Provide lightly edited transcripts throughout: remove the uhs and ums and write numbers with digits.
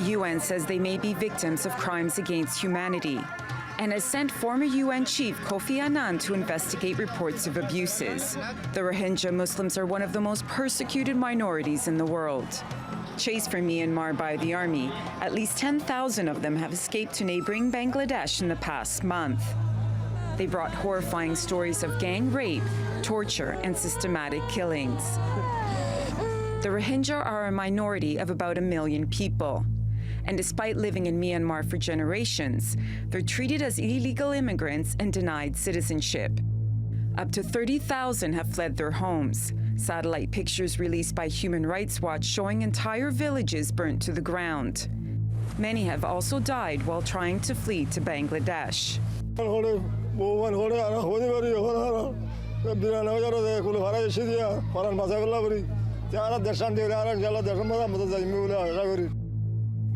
UN says they may be victims of crimes against humanity and has sent former UN chief Kofi Annan to investigate reports of abuses. The Rohingya Muslims are one of the most persecuted minorities in the world. Chased from Myanmar by the army, at least 10,000 of them have escaped to neighboring Bangladesh in the past month. They brought horrifying stories of gang rape, torture, and systematic killings. The Rohingya are a minority of about 1 million people. And despite living in Myanmar for generations, they're treated as illegal immigrants and denied citizenship. Up to 30,000 have fled their homes. Satellite pictures released by Human Rights Watch showing entire villages burnt to the ground. Many have also died while trying to flee to Bangladesh.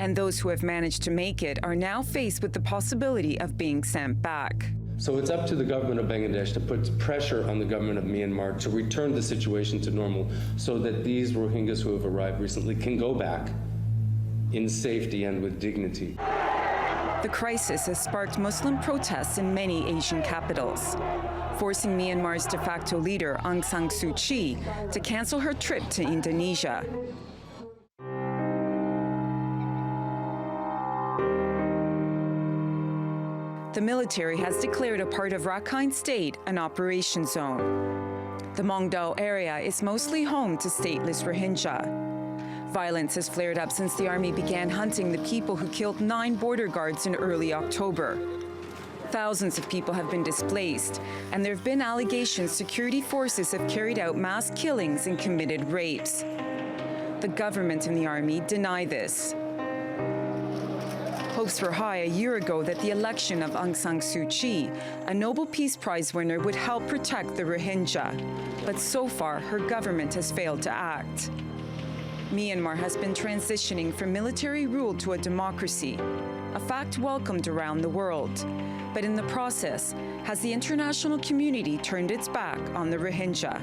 And those who have managed to make it are now faced with the possibility of being sent back. So it's up to the government of Bangladesh to put pressure on the government of Myanmar to return the situation to normal so that these Rohingyas who have arrived recently can go back in safety and with dignity. The crisis has sparked Muslim protests in many Asian capitals, forcing Myanmar's de facto leader Aung San Suu Kyi to cancel her trip to Indonesia. The military has declared a part of Rakhine state an operation zone. The Mongdao area is mostly home to stateless Rohingya. Violence has flared up since the army began hunting the people who killed 9 border guards in early October. Thousands of people have been displaced, and there have been allegations security forces have carried out mass killings and committed rapes. The government and the army deny this. Hopes were high a year ago that the election of Aung San Suu Kyi, a Nobel Peace Prize winner, would help protect the Rohingya. But so far, her government has failed to act. Myanmar has been transitioning from military rule to a democracy, a fact welcomed around the world. But in the process, has the international community turned its back on the Rohingya?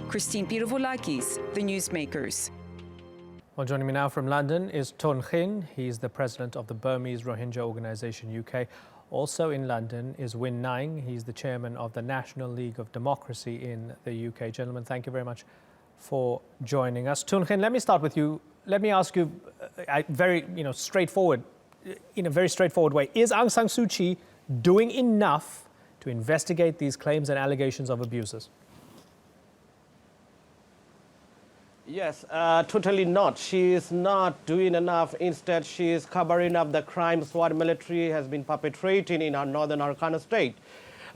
Christine Pirovolakis, The Newsmakers. Well, joining me now from London is Tun Khin. He's the president of the Burmese Rohingya Organisation UK. Also in London is Win Naing. He's the chairman of the National League of Democracy in the UK. Gentlemen, thank you very much for joining us. Tun Khin, let me start with you. Let me ask you in a very straightforward way. Is Aung San Suu Kyi doing enough to investigate these claims and allegations of abuses? Yes, totally not. She is not doing enough. Instead, she is covering up the crimes what military has been perpetrating in our northern Rakhine state.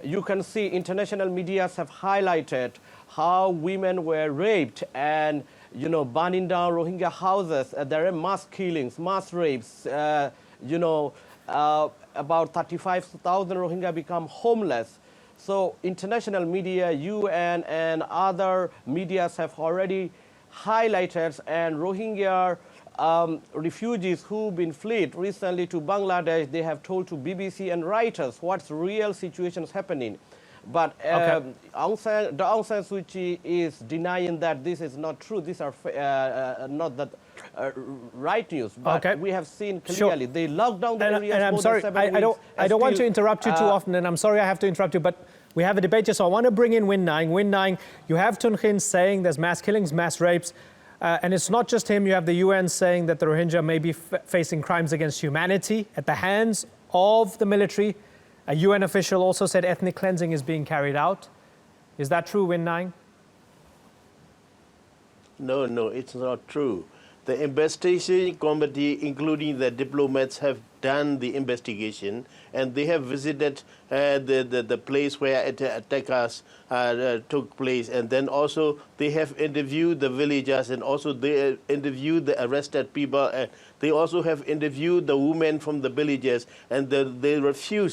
You can see international media have highlighted how women were raped and, burning down Rohingya houses. There are mass killings, mass rapes. About 35,000 Rohingya become homeless. So international media, UN and other medias have already highlighted, and Rohingya refugees who've been fled recently to Bangladesh, they have told to BBC and writers what's real situations happening. But Aung San Suu Kyi is denying that this is not true. These are not the right news. But we have seen clearly they locked down the areas. And I'm sorry, I don't want to interrupt you too often, and I'm sorry I have to interrupt you, but we have a debate here, so I want to bring in Win Naing. Win Naing, you have Tun Khin saying there's mass killings, mass rapes, and it's not just him. You have the UN saying that the Rohingya may be facing crimes against humanity at the hands of the military. A UN official also said ethnic cleansing is being carried out. Is that true, Win Naing? No, it's not true. The investigation committee, including the diplomats, have done the investigation, and they have visited the place where attacks took place, and then also they have interviewed the villagers, and also they interviewed the arrested people, and they also have interviewed the women from the villages, and the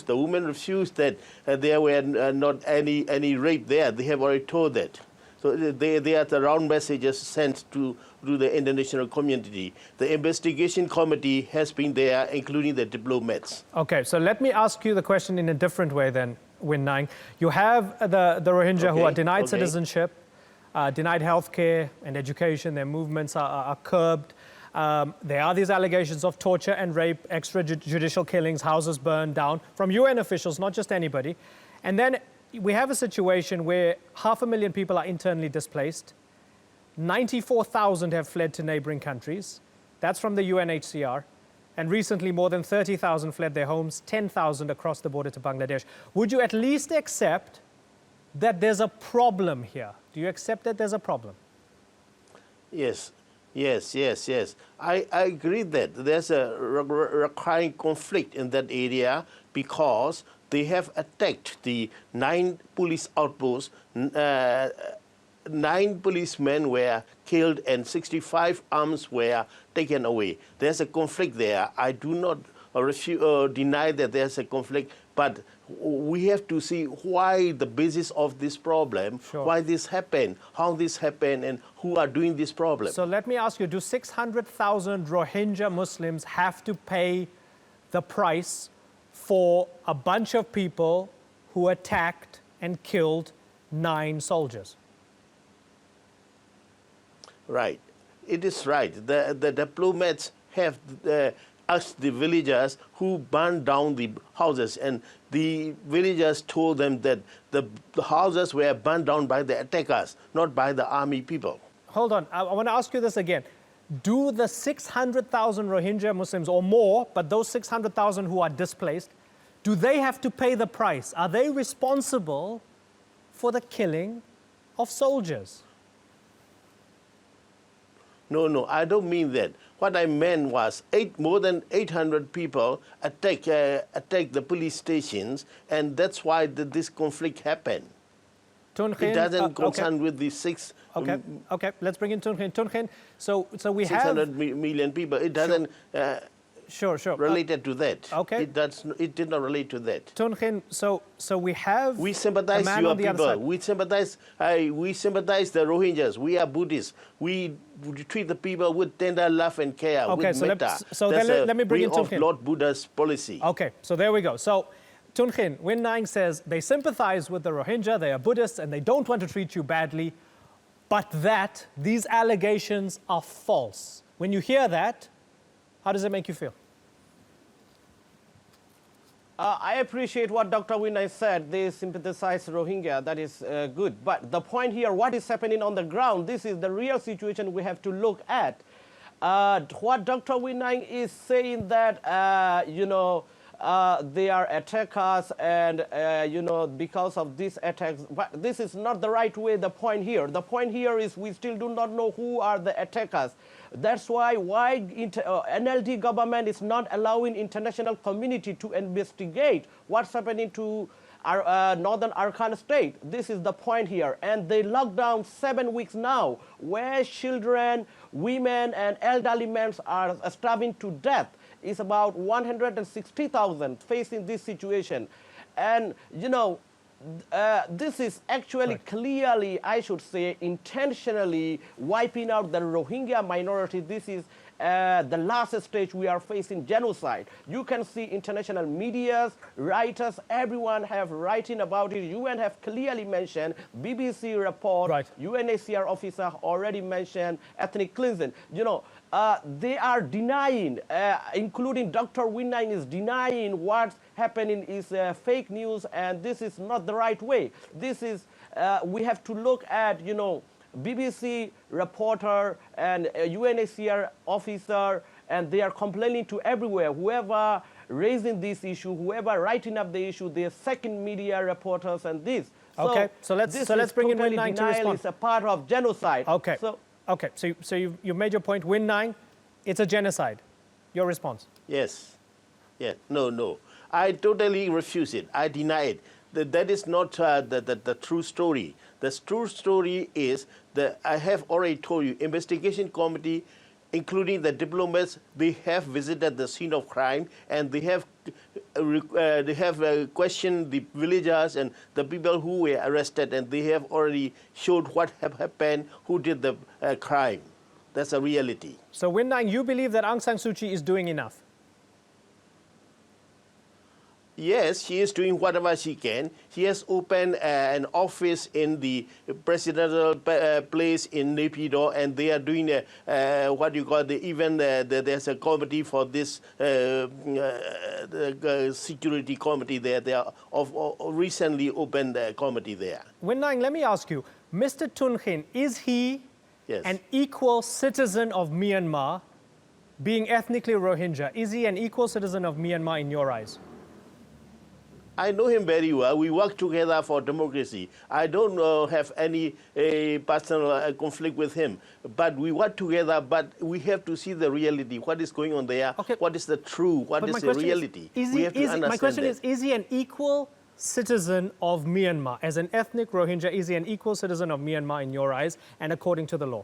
women refused that there were not any rape there. They have already told that. So they are the round messages sent to the international community. The investigation committee has been there, including the diplomats. Okay, so let me ask you the question in a different way then, Win Naing. You have the Rohingya who are denied citizenship, denied healthcare and education. Their movements are curbed. There are these allegations of torture and rape, extrajudicial killings, houses burned down from UN officials, not just anybody. And then we have a situation where 500,000 people are internally displaced. 94,000 have fled to neighboring countries. That's from the UNHCR. And recently, more than 30,000 fled their homes, 10,000 across the border to Bangladesh. Would you at least accept that there's a problem here? Do you accept that there's a problem? Yes. I agree that there's a recurring conflict in that area because they have attacked the 9 police outposts. 9 policemen were killed and 65 arms were taken away. There's a conflict there. I do not deny that there's a conflict, but we have to see why the basis of this problem, why this happened, how this happened, and who are doing this problem. So let me ask you, do 600,000 Rohingya Muslims have to pay the price for a bunch of people who attacked and killed 9 soldiers? Right. It is right. The diplomats have asked the villagers who burned down the houses, and the villagers told them that the houses were burned down by the attackers, not by the army people. Hold on. I want to ask you this again. Do the 600,000 Rohingya Muslims or more, but those 600,000 who are displaced, do they have to pay the price? Are they responsible for the killing of soldiers? No, I don't mean that. What I meant was more than 800 people attacked the police stations, and that's why this conflict happened. Tun Khin, it doesn't concern with the 6. Okay. Let's bring in Tun Khin. Tun Khin, so we 600 million people. It doesn't. Sure. Related to that. Okay. It did not relate to that. Tun Khin, so we have. We sympathize your people. We sympathize the Rohingyas. We are Buddhists. We treat the people with tender love and care. Okay, with metta. Let me bring in Tun Khin. Lord Buddha's policy. Okay, so there we go. So Tun Khin, Win Naing says they sympathize with the Rohingya. They are Buddhists and they don't want to treat you badly, but that these allegations are false. When you hear that, how does it make you feel? I appreciate what Dr. Win Naing said. They sympathize Rohingya. That is good. But the point here, what is happening on the ground, this is the real situation we have to look at. What Dr. Win Naing is saying that, they are attackers and, because of these attacks. But this is not the right way, the point here. The point here is we still do not know who are the attackers. That's why NLD government is not allowing international community to investigate what's happening to our northern Rakhine state. This is the point here. And they locked down 7 weeks now, where children, women, and elderly men are starving to death. It's about 160,000 facing this situation. And, this is actually clearly, I should say, intentionally wiping out the Rohingya minority. This is the last stage we are facing genocide. You can see international medias, writers, everyone have writing about it. UN have clearly mentioned, BBC report, UNHCR officer already mentioned ethnic cleansing. They are denying, including Dr. Win Naing is denying what's happening is fake news, and this is not the right way. This is, we have to look at, BBC reporter and UNHCR officer, and they are complaining to everywhere. Whoever raising this issue, whoever writing up the issue, they are second media reporters and this. Okay, so let's bring in Win Naing to respond. It's a part of genocide. Okay. So you've made your point. Win Naing, it's a genocide. Your response? Yes. Yeah. No. I totally refuse it. I deny it. That is not the true story. The true story is that I have already told you, investigation committee, including the diplomats, they have visited the scene of crime and they have questioned the villagers and the people who were arrested, and they have already showed what have happened, who did the crime. That's a reality. So, Win Naing, you believe that Aung San Suu Kyi is doing enough? Yes, she is doing whatever she can. She has opened an office in the presidential place in Naypyidaw, and they are doing what you call there's a committee for this security committee there. They are recently opened a committee there. Win Naing, let me ask you, Mr. Tun Khin, is he Yes. an equal citizen of Myanmar, being ethnically Rohingya? Is he an equal citizen of Myanmar in your eyes? I know him very well. We work together for democracy. I don't have any personal conflict with him. But we work together, but we have to see the reality. What is going on there? Okay. What is the true? What is the reality? We have to understand my question that. is he an equal citizen of Myanmar? As an ethnic Rohingya, is he an equal citizen of Myanmar in your eyes and according to the law?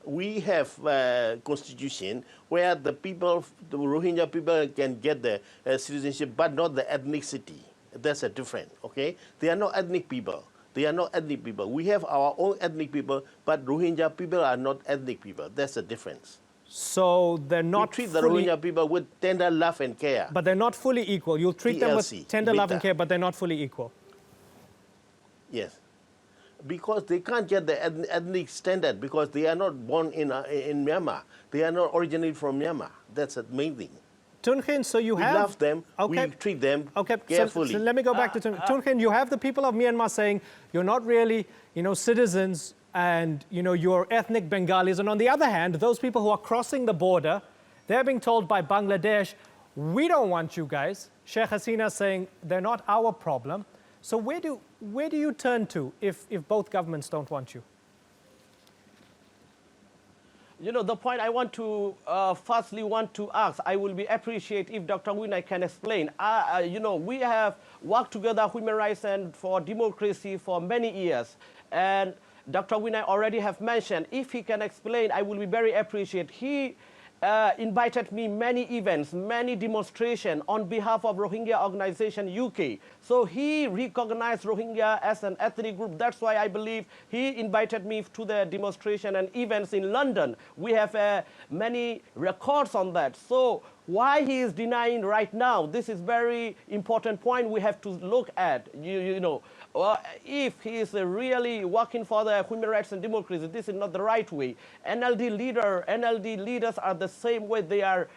We have a constitution where the people, the Rohingya people can get the citizenship, but not the ethnicity. That's a difference, okay? They are not ethnic people. They are not ethnic people. We have our own ethnic people, but Rohingya people are not ethnic people. That's the difference. So they're not We treat the fully, Rohingya people with tender love and care. but they're not fully equal. You'll treat them with TLC, tender love and Mita. care, but they're not fully equal. Yes. Because they can't get the ethnic standard because they are not born in Myanmar. They are not originated from Myanmar. That's the main thing. Tun Khin, so you We have... love them. Okay. We treat them Okay, carefully. so let me go back to Tun Khin. You have the people of Myanmar saying you're not really, citizens and, you're ethnic Bengalis. And on the other hand, those people who are crossing the border, they're being told by Bangladesh, we don't want you guys. Sheikh Hasina saying they're not our problem. So where do you turn to if both governments don't want you? The point I want to firstly want to ask, I will be appreciate if Dr. Win Naing can explain. We have worked together human rights and for democracy for many years, and Dr. Win Naing already have mentioned. If he can explain, I will be very appreciate. He invited me many events, many demonstrations on behalf of Rohingya organization UK. So he recognized Rohingya as an ethnic group. That's why I believe he invited me to the demonstration and events in London. We have many records on that. So why he is denying right now, this is very important point we have to look at. If he is really working for the human rights and democracy, this is not the right way. NLD leaders are the same way. They are,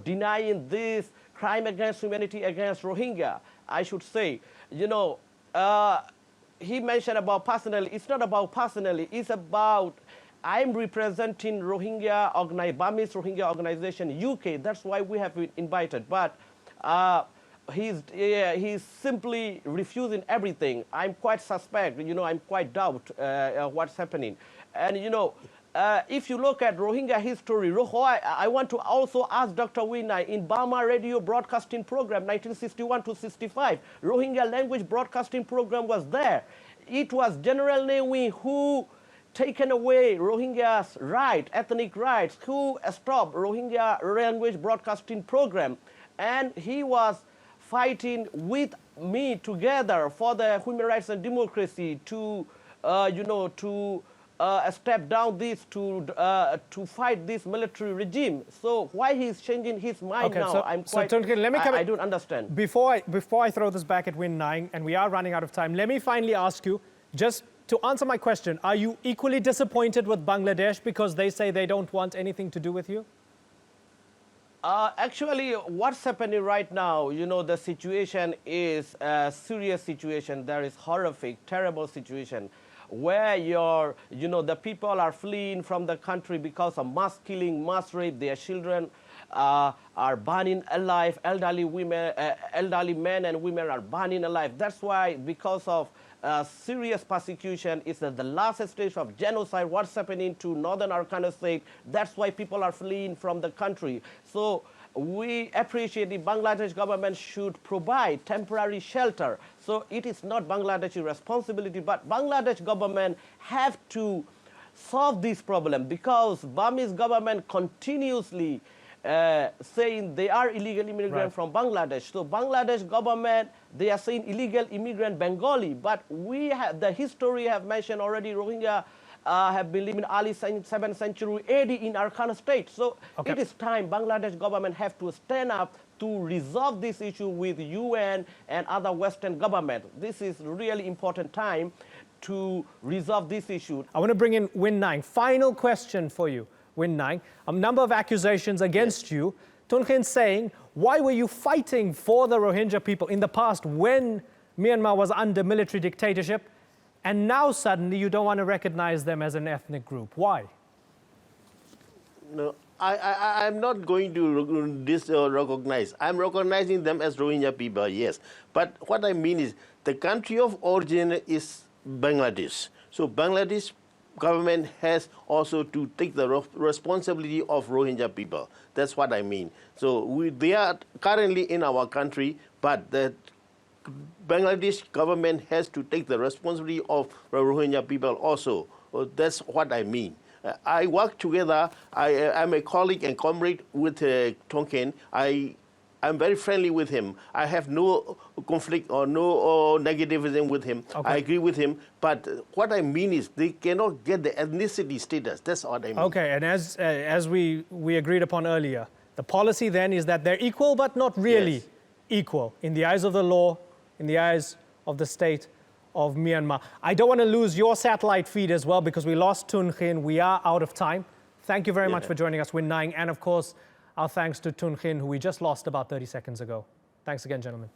denying this crime against humanity against Rohingya. I should say, he mentioned about personally. It's not about personally. It's about I'm representing Burmese Rohingya organization UK. That's why we have been invited. But he's simply refusing everything. I'm quite suspect, I'm quite doubt what's happening. And, if you look at Rohingya history, I want to also ask Dr. Win Naing, in Burma radio broadcasting program, 1961 to 65, Rohingya language broadcasting program was there. It was General Ne Win who taken away Rohingya's ethnic rights, who stopped Rohingya language broadcasting program. And he was fighting with me together for the human rights and democracy to, step down this to fight this military regime. So why he's changing his mind now? Tun Khin, let me come I don't understand. Before I throw this back at Win Naing, and we are running out of time, let me finally ask you, just to answer my question, are you equally disappointed with Bangladesh because they say they don't want anything to do with you? Actually, what's happening right now, the situation is a serious situation. There is horrific, terrible situation where the people are fleeing from the country because of mass killing, mass rape. Their children are burning alive. Elderly men and women are burning alive. That's why, because of serious persecution, is at the last stage of genocide, what's happening to northern Arkansas state. That's why people are fleeing from the country. So we appreciate the Bangladesh government should provide temporary shelter. So it is not Bangladesh's responsibility, but Bangladesh government have to solve this problem because Burmese government continuously saying they are illegal immigrant from Bangladesh. So Bangladesh government, they are saying illegal immigrant Bengali, but we have, the history have mentioned already, Rohingya have been living early 7th century AD in Rakhine state. So it is time Bangladesh government have to stand up to resolve this issue with UN and other Western government. This is really important time to resolve this issue. I want to bring in Win Naing. Final question for you, Win Naing. A number of accusations against you. Tun Khin saying, why were you fighting for the Rohingya people in the past when Myanmar was under military dictatorship, and now suddenly you don't want to recognize them as an ethnic group? Why? No, I'm not going to recognize. I'm recognizing them as Rohingya people, yes. But what I mean is the country of origin is Bangladesh. So Bangladesh government has also to take the responsibility of Rohingya people. That's what I mean. So they are currently in our country, but the Bangladesh government has to take the responsibility of Rohingya people also. That's what I mean. I work together. I'm a colleague and comrade with Tun Khin. I'm very friendly with him. I have no conflict or no negativism with him. I agree with him. But what I mean is they cannot get the ethnicity status. That's what I mean. Okay, and as we agreed upon earlier, the policy then is that they're equal but not really equal in the eyes of the law, in the eyes of the state of Myanmar. I don't want to lose your satellite feed as well because we lost Tun Khin. We are out of time. Thank you very much for joining us, Win Naing, and of course, our thanks to Tun Khin, who we just lost about 30 seconds ago. Thanks again, gentlemen.